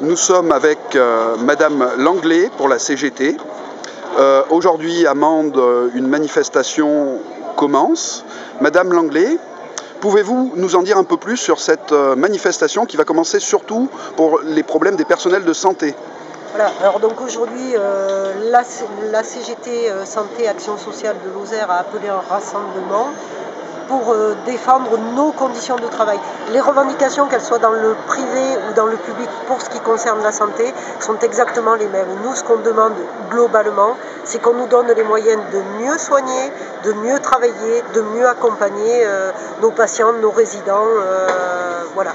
Nous sommes avec Madame Langlais pour la CGT. Aujourd'hui, à Mende, une manifestation commence. Madame Langlais, pouvez-vous nous en dire un peu plus sur cette manifestation qui va commencer surtout pour les problèmes des personnels de santé? Voilà, alors donc aujourd'hui, la CGT Santé Action Sociale de Lozère a appelé un rassemblement pour défendre nos conditions de travail. Les revendications, qu'elles soient dans le privé ou dans le public, pour ce qui concerne la santé, sont exactement les mêmes. Nous, ce qu'on demande globalement, c'est qu'on nous donne les moyens de mieux soigner, de mieux travailler, de mieux accompagner nos patients, nos résidents, voilà.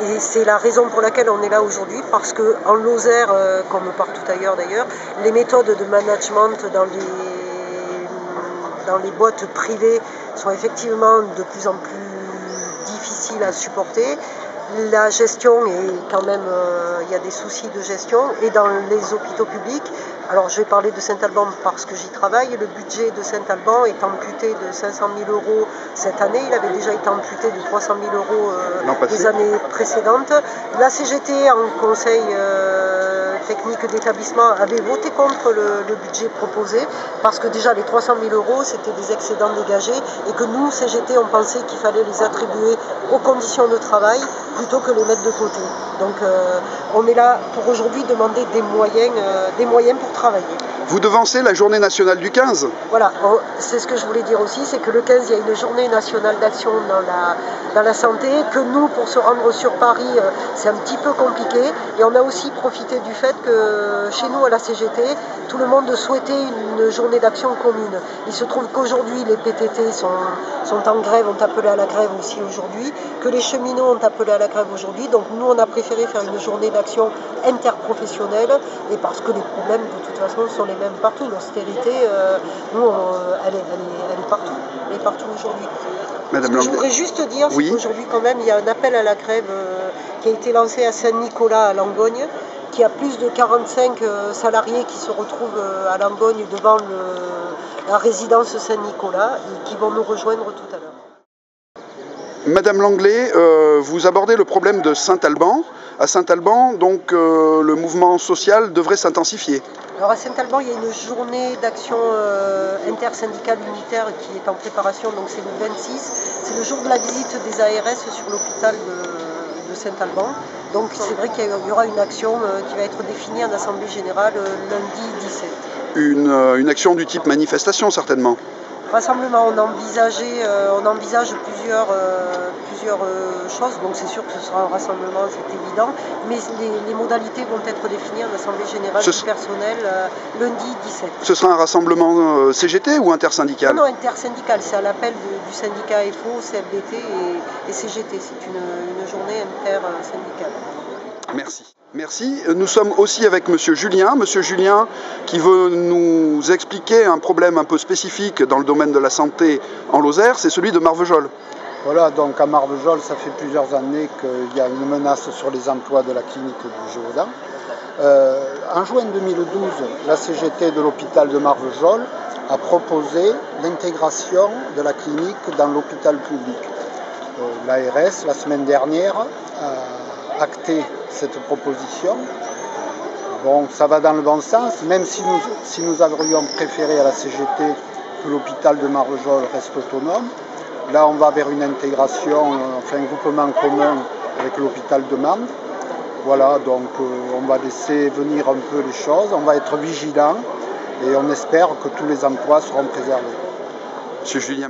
Et c'est la raison pour laquelle on est là aujourd'hui, parce qu'en Lozère, comme partout ailleurs d'ailleurs, les méthodes de management dans les boîtes privées sont effectivement de plus en plus difficiles à supporter. La gestion est quand même, il y a des soucis de gestion. Et dans les hôpitaux publics, alors je vais parler de Saint-Alban parce que j'y travaille, le budget de Saint-Alban est amputé de 500 000 € cette année. Il avait déjà été amputé de 300 000 € les années précédentes. La CGT, en conseil technique d'établissement, avait voté contre le budget proposé parce que déjà les 300 000 € c'était des excédents dégagés et que nous, CGT, on pensait qu'il fallait les attribuer aux conditions de travail plutôt que les mettre de côté. Donc on est là pour aujourd'hui demander des moyens pour travailler. Vous devancez la journée nationale du 15 ? Voilà, c'est ce que je voulais dire aussi, c'est que le 15, il y a une journée nationale d'action dans la santé, que nous, pour se rendre sur Paris, c'est un petit peu compliqué. Et on a aussi profité du fait que chez nous, à la CGT, tout le monde souhaitait une journée d'action commune. Il se trouve qu'aujourd'hui, les PTT sont en grève, ont appelé à la grève aussi aujourd'hui, que les cheminots ont appelé à la grève aujourd'hui. Donc nous, on a préféré faire une journée d'action interprofessionnelle, et parce que les problèmes, de toute façon, sont les mêmes partout. L'austérité, nous, elle est partout. Elle est partout aujourd'hui. Je voudrais juste dire, oui, qu'aujourd'hui, quand même, il y a un appel à la grève qui a été lancé à Saint-Nicolas, à Langogne, qui a plus de 45 salariés qui se retrouvent à Langogne devant la résidence Saint-Nicolas et qui vont nous rejoindre tout à l'heure. Madame Langlais, vous abordez le problème de Saint-Alban. À Saint-Alban, donc, le mouvement social devrait s'intensifier. Alors à Saint-Alban, il y a une journée d'action intersyndicale unitaire qui est en préparation, donc c'est le 26. C'est le jour de la visite des ARS sur l'hôpital de Saint-Alban. Donc c'est vrai qu'il y aura une action qui va être définie en assemblée générale lundi 17. Une action du type manifestation, certainement. Rassemblement, on envisage plusieurs choses, donc c'est sûr que ce sera un rassemblement, c'est évident, mais les modalités vont être définies en assemblée générale du personnel lundi 17. Ce sera un rassemblement CGT ou intersyndical? Non, intersyndical, c'est à l'appel du syndicat FO, CFDT et CGT, c'est une journée intersyndicale. Merci. Merci. Nous sommes aussi avec Monsieur Julien. Monsieur Julien qui veut nous expliquer un problème un peu spécifique dans le domaine de la santé en Lozère, c'est celui de Marvejols. Voilà, donc à Marvejols, ça fait plusieurs années qu'il y a une menace sur les emplois de la clinique du Gévaudan. En juin 2012, la CGT de l'hôpital de Marvejols a proposé l'intégration de la clinique dans l'hôpital public. L'ARS, la semaine dernière, a acté cette proposition. Bon, ça va dans le bon sens, même si nous aurions préféré à la CGT que l'hôpital de Marvejols reste autonome. Là, on va vers une intégration, enfin un groupement commun avec l'hôpital de Mende. Voilà, donc on va laisser venir un peu les choses, on va être vigilants et on espère que tous les emplois seront préservés. Monsieur Julien.